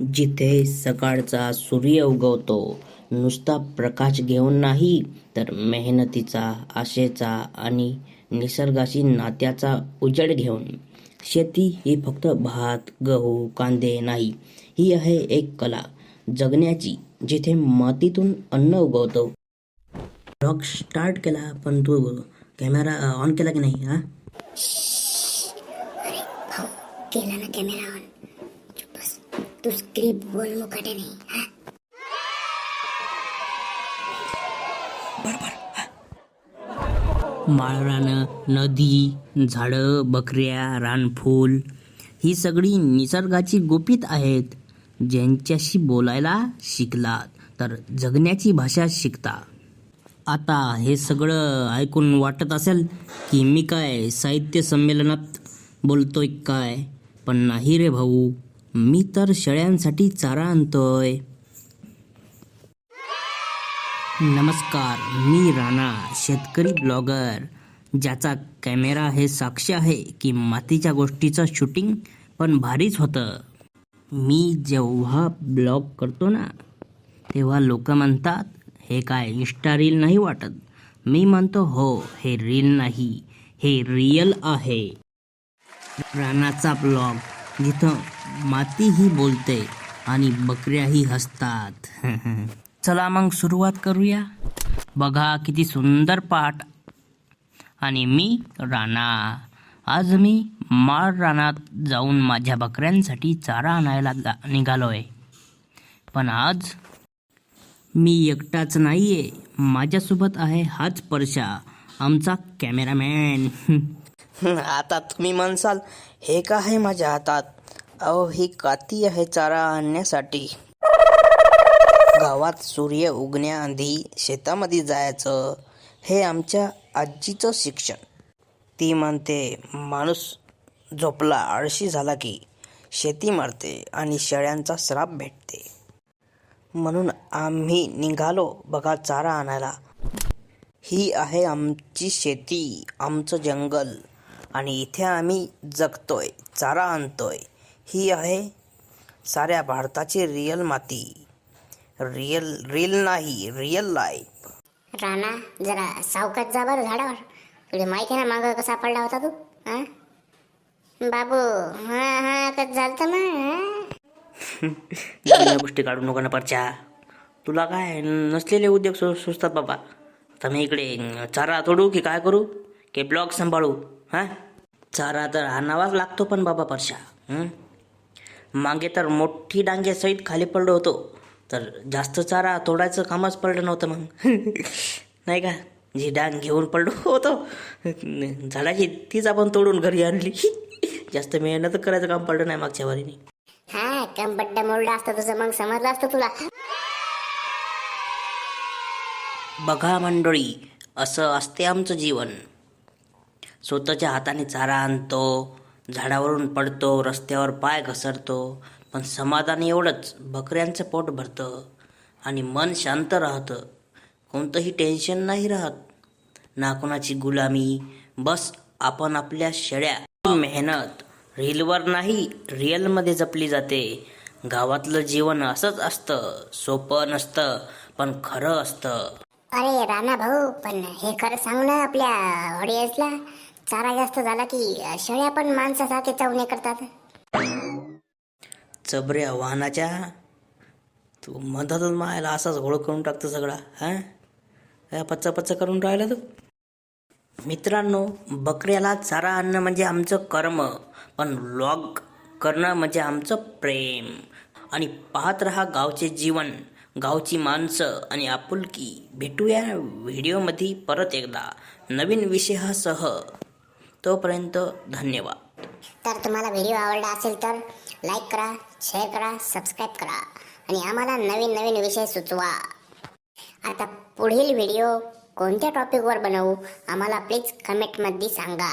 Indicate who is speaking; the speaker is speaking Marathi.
Speaker 1: जिथे सकाळचा सूर्य उगवतो, नुसता प्रकाश घेऊन नाही, तर मेहनतीचा, आशेचा आणि निसर्गाशी नात्याचा उजेड घेऊन. शेती ही फक्त भात, गहू, कांदे नाही, ही आहे एक कला जगण्याची, जिथे मातीतून अन्न उगवतं. ब्लॉग स्टार्ट केला, पण तू कॅमेरा ऑन केला की नाही? हा,
Speaker 2: भाऊ केला ना कॅमेरा ऑन. चुप बस. तू स्क्रिप्ट बोल मुकाटे नाही.
Speaker 1: माळरानं, नदी, झाडं, बकऱ्या, रानफूल ही सगळी निसर्गाची गुपित आहेत. ज्यांच्याशी बोलायला शिकलात तर जगण्याची भाषा शिकता. आता हे सगळं ऐकून वाटत असेल की मी काय साहित्य संमेलनात बोलतोय काय, पण नाही रे भाऊ, मी तर शेळ्यांसाठी चारा आणतोय. नमस्कार, मी राणा, शेतकरी ब्लॉगर, ज्याचा कॅमेरा हे साक्ष आहे की मातीच्या गोष्टीचं शूटिंग पण भारीच होतं. मी जेव्हा ब्लॉग करतो ना, तेव्हा लोक म्हणतात हे काय इंस्टा रील नाही वाटत. मी म्हणतो हो, हे रील नाही, हे रिअल आहे. रानाचा ब्लॉग, जिथं मातीही बोलते आणि बकऱ्याही हसतात. चला मग सुरुवात करूया. बघा किती सुंदर पाठ. आणि मी राणा. आज मी माळ रानात जाऊन माझ्या बकऱ्यांसाठी चारा आणायला निघालोय. पण आज मी एकटाच नाहीये, माझ्यासोबत आहे हाच परशा, आमचा कॅमेरामॅन. आता तुम्ही म्हणसाल हे का आहे माझ्या हातात? अहो, ही काती आहे चारा आणण्यासाठी. गावात सूर्य उगण्याआधी शेतामध्ये जायचं, हे आमच्या आजीचं शिक्षण. ती म्हणते माणूस झोपला, आळशी झाला की शेती मरते आणि शेळ्यांचा श्राप भेटते. म्हणून आम्ही निघालो बघा चारा आणायला. ही आहे आमची शेती, आमचं जंगल, आणि इथे आम्ही जगतोय, चारा आणतोय. ही आहे साऱ्या भारताची रिअल माती. रील नाही, रिअल लाईफ.
Speaker 2: राणा, जरा सावकाश जा बरं झाडावर. तुला माहिती आहे ना मागं कसा पडला होता तू? हा बाबू, हा कसं झालं मग?
Speaker 1: जुन्या गोष्टी काढू नको ना परच्या. तुला काय नसलेले उद्योग सुचतात बाबा. तर मी इकडे चारा तोडू की काय करू, की ब्लॉग सांभाळू? हा, चारा तर आणावाच लागतो पण बाबा परशा. मागे तर मोठी डांग्यासहित खाली पडलो होतो, तर जास्त चारा तोडायचं कामच पडलं नव्हतं मग. नाही का, जी डांग घेऊन पडलो होतो झाडाची, तीच आपण तोडून घरी आणली. जास्त मेहनत करायचं काम पडलं नाही मागच्या वारीने.
Speaker 2: हा, कंबड्डा मोडला असतं तुझं, मग समजलं असतं तुला.
Speaker 1: बघा मंडळी, असं असते आमचं जीवन. स्वतःच्या हाताने चारा आणतो, झाडावरून पडतो, रस्त्यावर पाय घसरतो, पण समाधान एवढंच, बकऱ्यांचं पोट भरतं आणि मन शांत राहतं. कोणतंही टेन्शन नाही राहत, ना कोणाची गुलामी. बस आपण आपल्या शेळ्या. मेहनत रीलवर नाही, रिअलमध्ये जपली जाते. गावातलं जीवन असंच असतं, सोपं नसतं पण खरं असतं.
Speaker 2: अरे राणा भाऊ, पण हे खरं सांग ना आपल्या ऑडियन्सला, चारा जास्त झाला की शेळ्या पण माणसासारखे चवणे करतात.
Speaker 1: चबऱ्या वाहनाच्या, तू मधातून मायला असाच घोळ करून टाकतो सगळा. काय पच्चा पच्चा करून राहिला तू? मित्रांनो, बकऱ्याला चारा आणणं म्हणजे आमचं कर्म, पण व्लॉग करणं म्हणजे आमचं प्रेम. आणि पाहत रहा गावचे जीवन, गावची माणसं आणि आपुलकी. भेटूया व्हिडिओमध्ये परत एकदा नवीन विषयासह. तोपर्यंत धन्यवाद.
Speaker 2: तर तुम्हाला व्हिडिओ आवडला असेल तर लाईक करा, शेअर करा, सबस्क्राईब करा आणि आम्हाला नवीन नवीन विषय सुचवा. आता पुढील व्हिडिओ कोणत्या टॉपिकवर बनवू आम्हाला प्लीज कमेंटमध्ये सांगा.